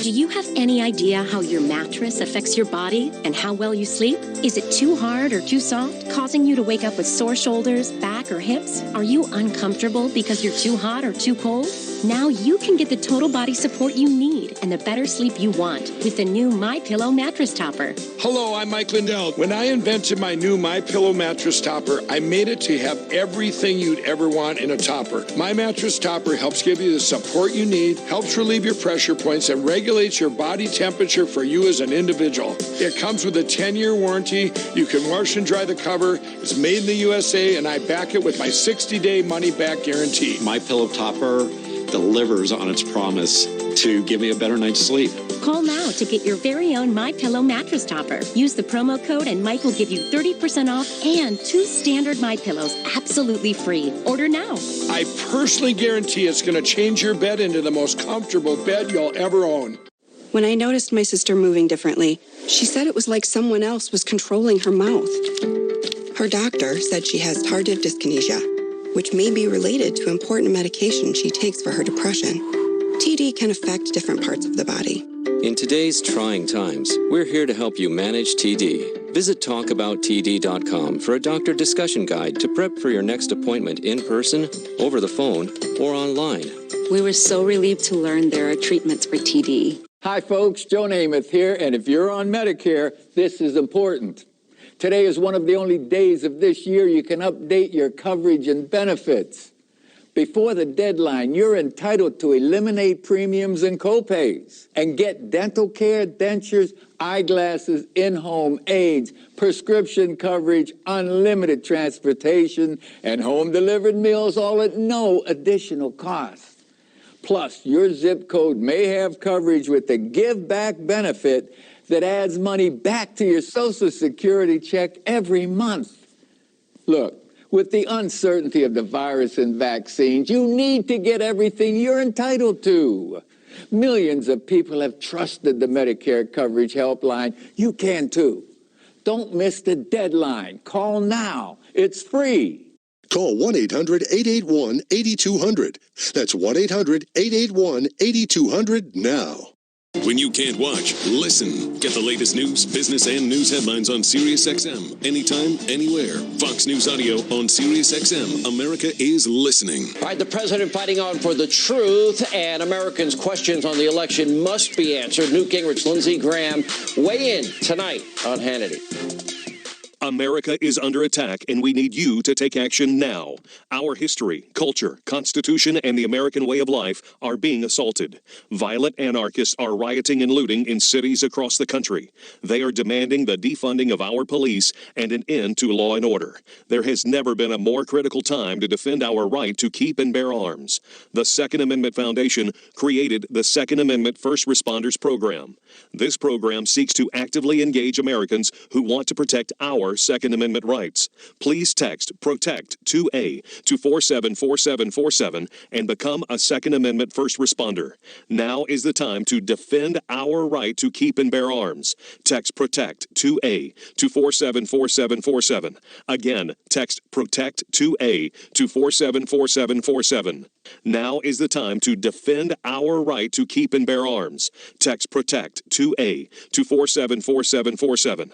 Do you have any idea how your mattress affects your body and how well you sleep? Is it too hard or too soft, causing you to wake up with sore shoulders, back, or hips? Are you uncomfortable because you're too hot or too cold? Now you can get the total body support you need and the better sleep you want with the new MyPillow mattress topper. Hello, I'm Mike Lindell. When I invented my new MyPillow mattress topper, I made it to have everything you'd ever want in a topper. My mattress topper helps give you the support you need, helps relieve your pressure points, and regulates your body temperature for you as an individual. It comes with a 10-year warranty. You can wash and dry the cover. It's made in the USA, and I back it with my 60-day money-back guarantee. MyPillow topper delivers on its promise to give me a better night's sleep. Call now to get your very own MyPillow mattress topper. Use the promo code and Mike will give you 30% off and 2 standard MyPillows absolutely free. Order now. I personally guarantee it's going to change your bed into the most comfortable bed you'll ever own. When I noticed my sister moving differently, she said it was like someone else was controlling her mouth. Her doctor said she has tardive dyskinesia, which may be related to important medication she takes for her depression. TD can affect different parts of the body. In today's trying times, we're here to help you manage TD. Visit talkabouttd.com for a doctor discussion guide to prep for your next appointment in person, over the phone, or online. We were so relieved to learn there are treatments for TD. Hi folks, Joe Namath here, and if you're on Medicare, this is important. Today is one of the only days of this year you can update your coverage and benefits. Before the deadline, you're entitled to eliminate premiums and copays and get dental care, dentures, eyeglasses, in-home aids, prescription coverage, unlimited transportation, and home-delivered meals, all at no additional cost. Plus, your zip code may have coverage with the Give Back benefit that adds money back to your Social Security check every month. Look, with the uncertainty of the virus and vaccines, you need to get everything you're entitled to. Millions of people have trusted the Medicare coverage helpline. You can too. Don't miss the deadline. Call now. It's free. Call 1-800-881-8200. That's 1-800-881-8200 now. When you can't watch, listen. Get the latest news, business, and news headlines on SiriusXM. Anytime, anywhere. Fox News Audio on SiriusXM. America is listening. All right, the president fighting on for the truth, and Americans' questions on the election must be answered. Newt Gingrich, Lindsey Graham weigh in tonight on Hannity. America is under attack, and we need you to take action now. Our history, culture, constitution, and the American way of life are being assaulted. Violent anarchists are rioting and looting in cities across the country. They are demanding the defunding of our police and an end to law and order. There has never been a more critical time to defend our right to keep and bear arms. The Second Amendment Foundation created the Second Amendment First Responders Program. This program seeks to actively engage Americans who want to protect our Second Amendment rights. Please text PROTECT 2A to 474747 and become a Second Amendment first responder. Now is the time to defend our right to keep and bear arms. Text PROTECT 2A to 474747. Again, text PROTECT 2A to 474747. Now is the time to defend our right to keep and bear arms. Text PROTECT 2A to 474747.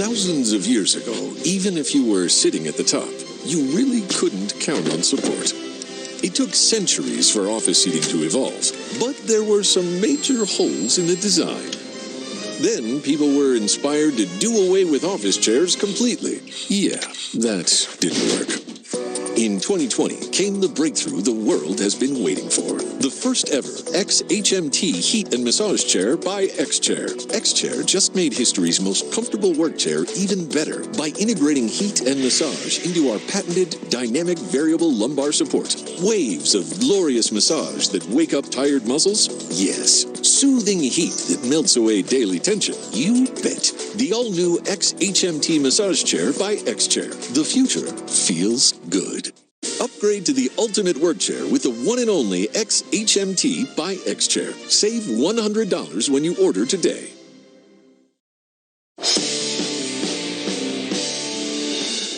Thousands of years ago, even if you were sitting at the top, you really couldn't count on support. It took centuries for office seating to evolve, but there were some major holes in the design. Then people were inspired to do away with office chairs completely. Yeah, that didn't work. In 2020 came the breakthrough the world has been waiting for. The first ever X-HMT heat and massage chair by X-Chair. X-Chair just made history's most comfortable work chair even better by integrating heat and massage into our patented dynamic variable lumbar support. Waves of glorious massage that wake up tired muscles? Yes. Soothing heat that melts away daily tension? You bet. The all-new X-HMT massage chair by X-Chair. The future feels good. Upgrade to the ultimate work chair with the one and only X-HMT by X-Chair. Save $100 when you order today.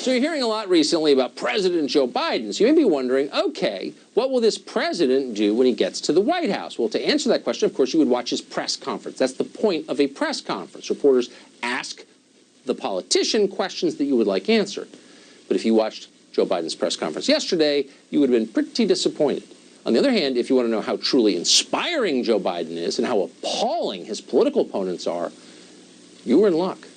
So you're hearing a lot recently about President Joe Biden. So you may be wondering, okay, what will this president do when he gets to the White House? Well, to answer that question, of course, you would watch his press conference. That's the point of a press conference. Reporters ask the politician questions that you would like answered. But if you watched Joe Biden's press conference yesterday, you would have been pretty disappointed. On the other hand, if you want to know how truly inspiring Joe Biden is and how appalling his political opponents are, you were in luck.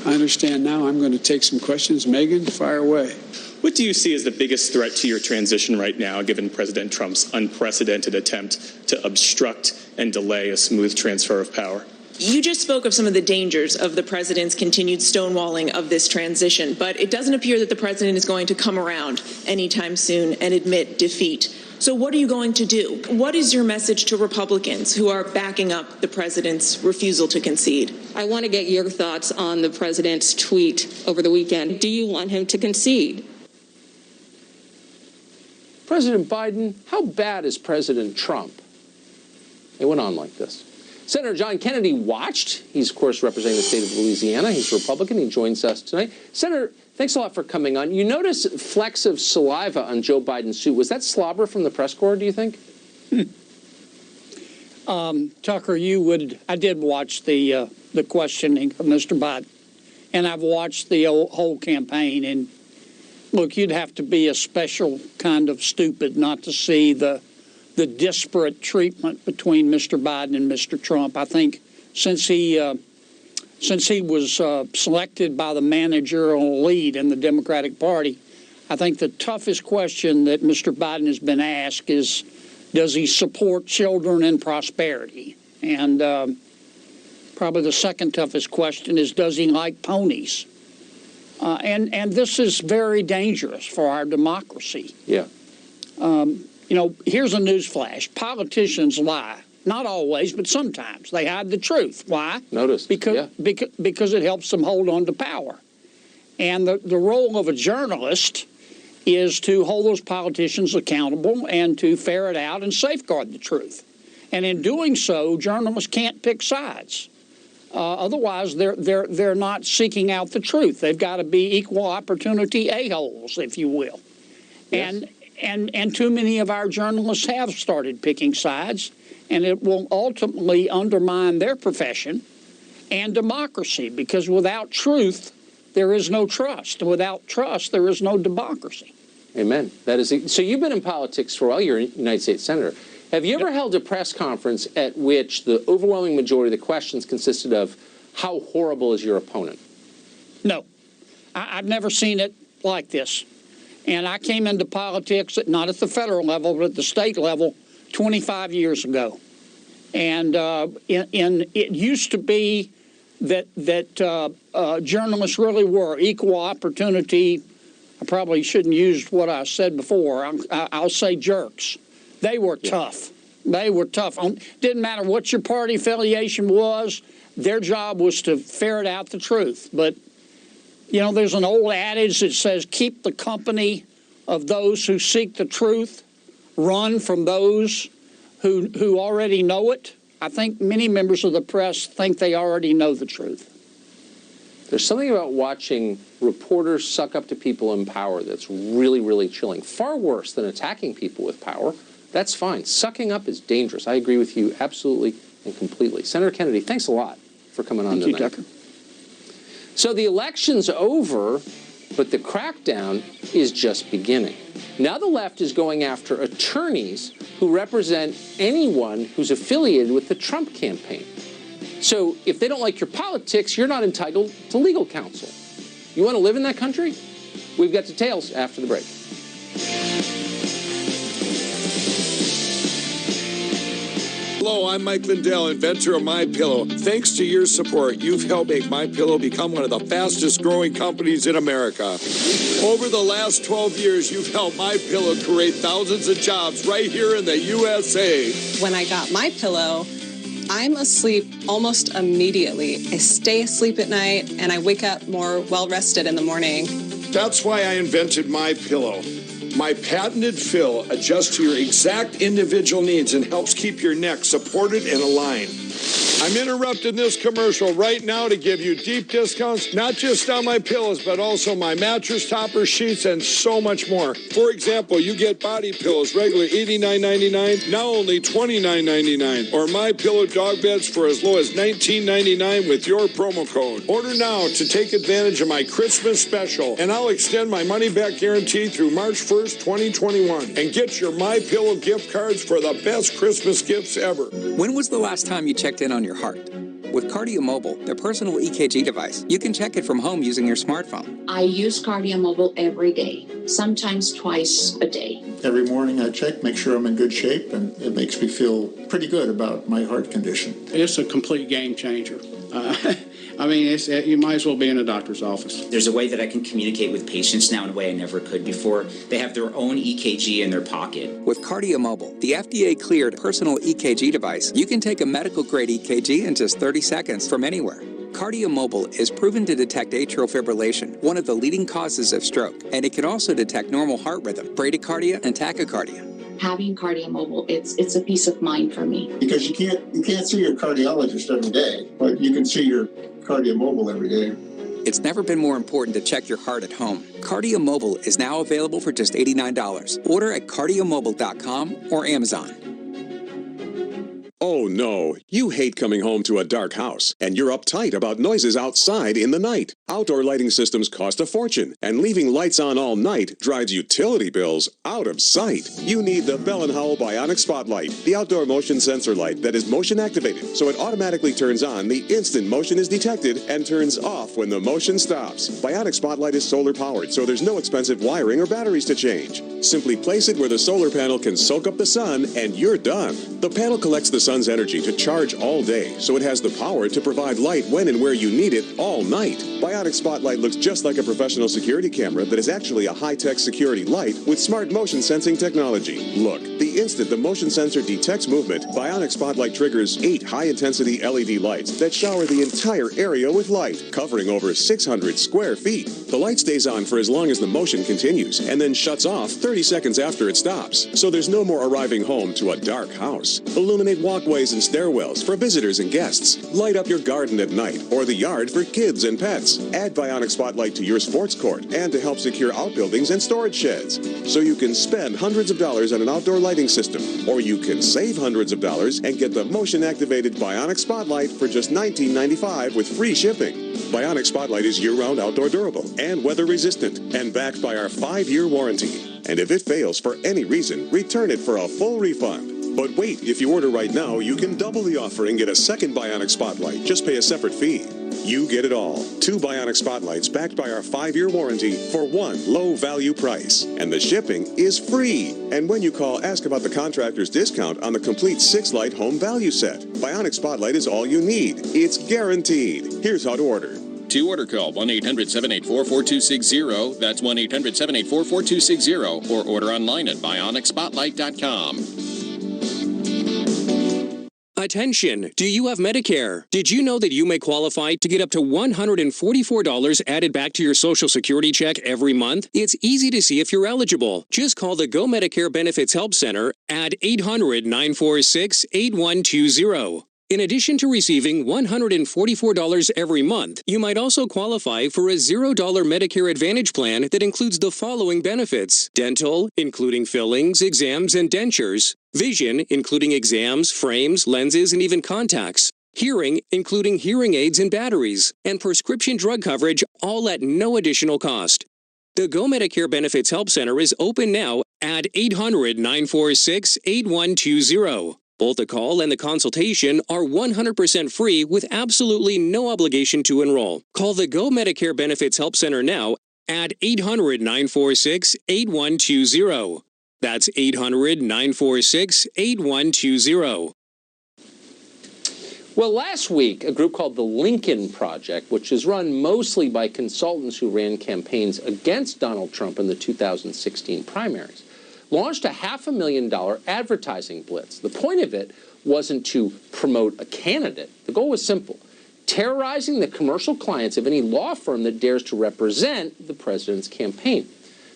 I understand now. I'm going to take some questions. Megan, fire away. What do you see as the biggest threat to your transition right now, given President Trump's unprecedented attempt to obstruct and delay a smooth transfer of power? You just spoke of some of the dangers of the president's continued stonewalling of this transition, but it doesn't appear that the president is going to come around anytime soon and admit defeat. So what are you going to do? What is your message to Republicans who are backing up the president's refusal to concede? I want to get your thoughts on the president's tweet over the weekend. Do you want him to concede? President Biden, how bad is President Trump? It went on like this. Senator John Kennedy watched. He's, of course, representing the state of Louisiana. He's a Republican. He joins us tonight. Senator, thanks a lot for coming on. You notice flecks of saliva on Joe Biden's suit. Was that slobber from the press corps, do you think? Tucker, I did watch the questioning of Mr. Biden, and I've watched the whole campaign. And look, you'd have to be a special kind of stupid not to see the disparate treatment between Mr. Biden and Mr. Trump. I think since he was selected by the managerial lead in the Democratic Party, I think the toughest question that Mr. Biden has been asked is, does he support children and prosperity? And probably the second toughest question is, does he like ponies? And this is very dangerous for our democracy. Yeah. Here's a news flash. Politicians lie. Not always, but sometimes. They hide the truth. Why? Notice. Because it helps them hold on to power. And the role of a journalist is to hold those politicians accountable and to ferret out and safeguard the truth. And in doing so, journalists can't pick sides. Otherwise, they're not seeking out the truth. They've got to be equal opportunity a-holes, if you will. Yes. And too many of our journalists have started picking sides, and it will ultimately undermine their profession and democracy, because without truth, there is no trust. Without trust, there is no democracy. Amen. So you've been in politics for a while. You're a United States Senator. Have you ever held a press conference at which the overwhelming majority of the questions consisted of, how horrible is your opponent? No. I've never seen it like this. And I came into politics, not at the federal level, but at the state level, 25 years ago. And it used to be that journalists really were equal opportunity. I probably shouldn't use what I said before. I'll say jerks. They were tough. They were tough. Didn't matter what your party affiliation was. Their job was to ferret out the truth. But there's an old adage that says, keep the company of those who seek the truth, run from those who already know it. I think many members of the press think they already know the truth. There's something about watching reporters suck up to people in power that's really, really chilling. Far worse than attacking people with power. That's fine. Sucking up is dangerous. I agree with you absolutely and completely. Senator Kennedy, thanks a lot for coming on tonight. Thank you, Tucker. So the election's over, but the crackdown is just beginning. Now the left is going after attorneys who represent anyone who's affiliated with the Trump campaign. So if they don't like your politics, you're not entitled to legal counsel. You want to live in that country? We've got details after the break. Hello, I'm Mike Lindell, inventor of MyPillow. Thanks to your support, you've helped make MyPillow become one of the fastest growing companies in America. Over the last 12 years, you've helped MyPillow create thousands of jobs right here in the USA. When I got MyPillow, I'm asleep almost immediately. I stay asleep at night and I wake up more well-rested in the morning. That's why I invented MyPillow. My patented fill adjusts to your exact individual needs and helps keep your neck supported and aligned. I'm interrupting this commercial right now to give you deep discounts, not just on my pillows, but also my mattress topper, sheets, and so much more. For example, you get body pillows regularly $89.99, now only $29.99, or my pillow dog beds for as low as $19.99 with your promo code. Order now to take advantage of my Christmas special, and I'll extend my money-back guarantee through March 1st, 2021, and get your My Pillow gift cards for the best Christmas gifts ever. When was the last time you checked in on your heart? With Cardio Mobile, the personal EKG device, you can check it from home using your smartphone. I use Cardio Mobile every day, sometimes twice a day. Every morning I check, make sure I'm in good shape, and it makes me feel pretty good about my heart condition. It's a complete game changer. I mean, you might as well be in a doctor's office. There's a way that I can communicate with patients now in a way I never could before. They have their own EKG in their pocket. With Cardio Mobile, the FDA-cleared personal EKG device, you can take a medical-grade EKG in just 30 seconds from anywhere. Cardio Mobile is proven to detect atrial fibrillation, one of the leading causes of stroke, and it can also detect normal heart rhythm, bradycardia, and tachycardia. Having Cardio Mobile, it's a peace of mind for me. Because you can't see your cardiologist every day, but you can see your Cardio Mobile every day. It's never been more important to check your heart at home. Cardio Mobile is now available for just $89. Order at cardiomobile.com or Amazon. Oh no, you hate coming home to a dark house, and you're uptight about noises outside in the night. Outdoor lighting systems cost a fortune, and leaving lights on all night drives utility bills out of sight. You need the Bell & Howell Bionic Spotlight, the outdoor motion sensor light that is motion activated, so it automatically turns on the instant motion is detected and turns off when the motion stops. Bionic Spotlight is solar powered, so there's no expensive wiring or batteries to change. Simply place it where the solar panel can soak up the sun, and you're done. The panel collects the sun's energy to charge all day, so it has the power to provide light when and where you need it all night. Bionic Spotlight looks just like a professional security camera that is actually a high-tech security light with smart motion sensing technology. Look, the instant the motion sensor detects movement, Bionic Spotlight triggers 8 high-intensity LED lights that shower the entire area with light, covering over 600 square feet. The light stays on for as long as the motion continues, and then shuts off 30 seconds after it stops, so there's no more arriving home to a dark house. Illuminate walkways and stairwells for visitors and guests. Light up your garden at night or the yard for kids and pets. Add Bionic Spotlight to your sports court and to help secure outbuildings and storage sheds. So you can spend hundreds of dollars on an outdoor lighting system, or you can save hundreds of dollars and get the motion-activated Bionic Spotlight for just $19.95 with free shipping. Bionic Spotlight is year-round outdoor durable and weather-resistant and backed by our 5-year warranty. And if it fails for any reason, return it for a full refund. But wait, if you order right now, you can double the offer and get a second Bionic Spotlight. Just pay a separate fee. You get it all. 2 Bionic Spotlights backed by our 5-year warranty for one low-value price. And the shipping is free. And when you call, ask about the contractor's discount on the complete 6-light home value set. Bionic Spotlight is all you need. It's guaranteed. Here's how to order. To order, call 1-800-784-4260. That's 1-800-784-4260. Or order online at bionicspotlight.com. Attention! Do you have Medicare? Did you know that you may qualify to get up to $144 added back to your Social Security check every month? It's easy to see if you're eligible. Just call the Go Medicare Benefits Help Center at 800-946-8120. In addition to receiving $144 every month, you might also qualify for a $0 Medicare Advantage plan that includes the following benefits: dental, including fillings, exams, and dentures; vision, including exams, frames, lenses, and even contacts; hearing, including hearing aids and batteries; and prescription drug coverage, all at no additional cost. The Go Medicare Benefits Help Center is open now at 800-946-8120. Both the call and the consultation are 100% free with absolutely no obligation to enroll. Call the Go Medicare Benefits Help Center now at 800-946-8120. That's 800-946-8120. Well, last week, a group called the Lincoln Project, which is run mostly by consultants who ran campaigns against Donald Trump in the 2016 primaries, launched a $500,000 advertising blitz. The point of it wasn't to promote a candidate. The goal was simple: terrorizing the commercial clients of any law firm that dares to represent the president's campaign.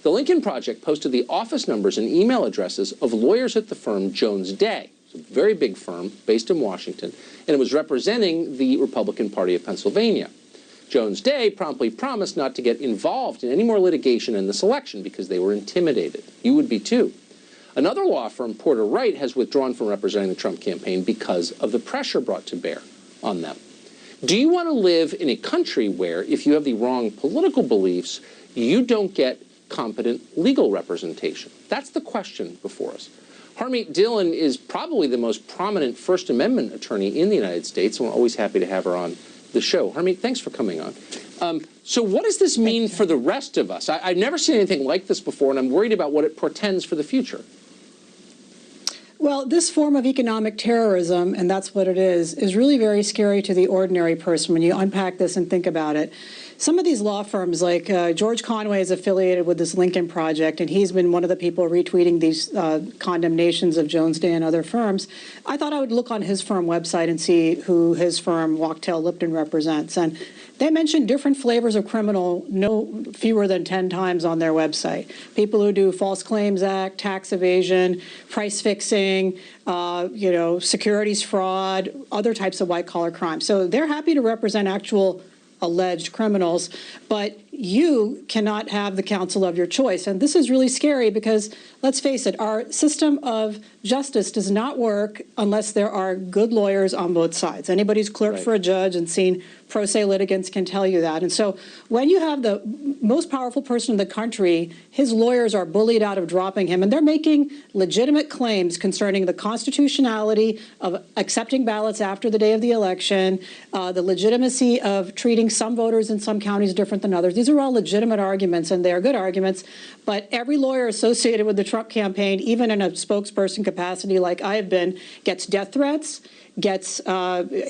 The Lincoln Project posted the office numbers and email addresses of lawyers at the firm Jones Day. It's a very big firm based in Washington, and it was representing the Republican Party of Pennsylvania. Jones Day promptly promised not to get involved in any more litigation in this election because they were intimidated. You would be too. Another law firm, Porter Wright, has withdrawn from representing the Trump campaign because of the pressure brought to bear on them. Do you want to live in a country where, if you have the wrong political beliefs, you don't get competent legal representation? That's the question before us. Harmeet Dillon is probably the most prominent First Amendment attorney in the United States, and we're always happy to have her on the show. Harmeet, thanks for coming on. So what does this mean for the rest of us? I've never seen anything like this before, and I'm worried about what it portends for the future. Well, this form of economic terrorism, and that's what it is really very scary to the ordinary person when you unpack this and think about it. Some of these law firms, like George Conway, is affiliated with this Lincoln Project, and he's been one of the people retweeting these condemnations of Jones Day and other firms. I thought I would look on his firm website and see who his firm, Wachtell Lipton, represents. And they mention different flavors of criminal no fewer than 10 times on their website. People who do False Claims Act, tax evasion, price fixing, securities fraud, other types of white-collar crime. So they're happy to represent actual alleged criminals, but you cannot have the counsel of your choice. And this is really scary because, let's face it, our system of justice does not work unless there are good lawyers on both sides. Anybody who's clerked for a judge and seen pro se litigants can tell you that. And so when you have the most powerful person in the country, his lawyers are bullied out of dropping him, and they're making legitimate claims concerning the constitutionality of accepting ballots after the day of the election, the legitimacy of treating some voters in some counties different than others. These are all legitimate arguments, and they are good arguments, but every lawyer associated with the Trump campaign, even in a spokesperson capacity like I have been, gets death threats, gets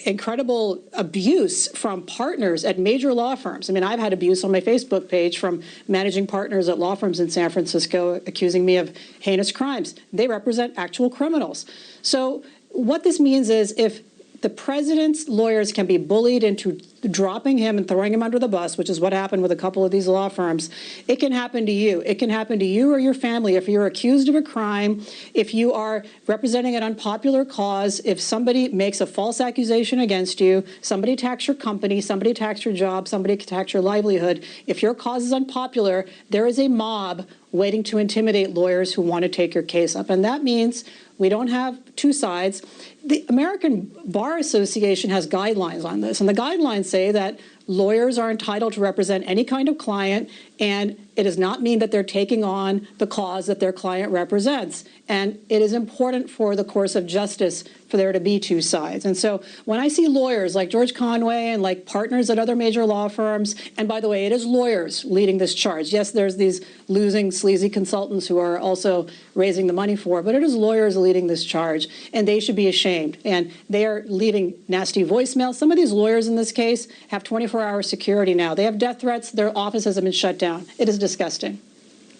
incredible abuse from partners at major law firms. I mean, I've had abuse on my Facebook page from managing partners at law firms in San Francisco accusing me of heinous crimes. They represent actual criminals. So what this means is if the president's lawyers can be bullied into dropping him and throwing him under the bus, which is what happened with a couple of these law firms, it can happen to you. It can happen to you or your family if you're accused of a crime, if you are representing an unpopular cause, if somebody makes a false accusation against you, somebody attacks your company, somebody attacks your job, somebody attacks your livelihood. If your cause is unpopular, there is a mob waiting to intimidate lawyers who want to take your case up. And that means we don't have two sides. The American Bar Association has guidelines on this, and the guidelines say that lawyers are entitled to represent any kind of client, and it does not mean that they're taking on the cause that their client represents. And it is important for the course of justice for there to be two sides. And so when I see lawyers like George Conway and like partners at other major law firms, and by the way, it is lawyers leading this charge. Yes, there's these losing, sleazy consultants who are also raising the money for it, but it is lawyers leading this charge, and they should be ashamed. And they are leaving nasty voicemails. Some of these lawyers in this case have 24-hour security now. They have death threats. Their offices have been shut down. It is disgusting.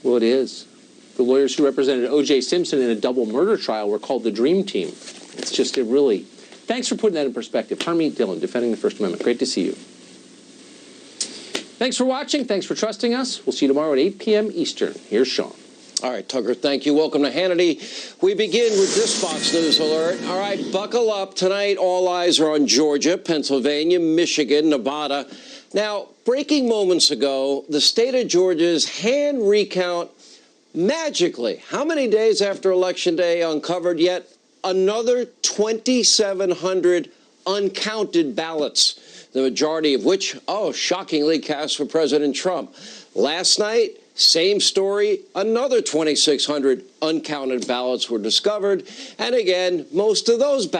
Well, it is. The lawyers who represented O.J. Simpson in a double murder trial were called the Dream Team. It's just, it really... Thanks for putting that in perspective. Harmeet Dillon, defending the First Amendment. Great to see you. Thanks for watching. Thanks for trusting us. We'll see you tomorrow at 8 p.m. Eastern. Here's Sean. All right, Tucker, thank you. Welcome to Hannity. We begin with this Fox News alert. All right, buckle up. Tonight, all eyes are on Georgia, Pennsylvania, Michigan, Nevada. Now, breaking moments ago, the state of Georgia's hand recount magically, how many days after Election Day, uncovered yet another 2,700 uncounted ballots, the majority of which, shockingly cast for President Trump. Last night, Same story, another 2,600 uncounted ballots were discovered. And again, most of those ballots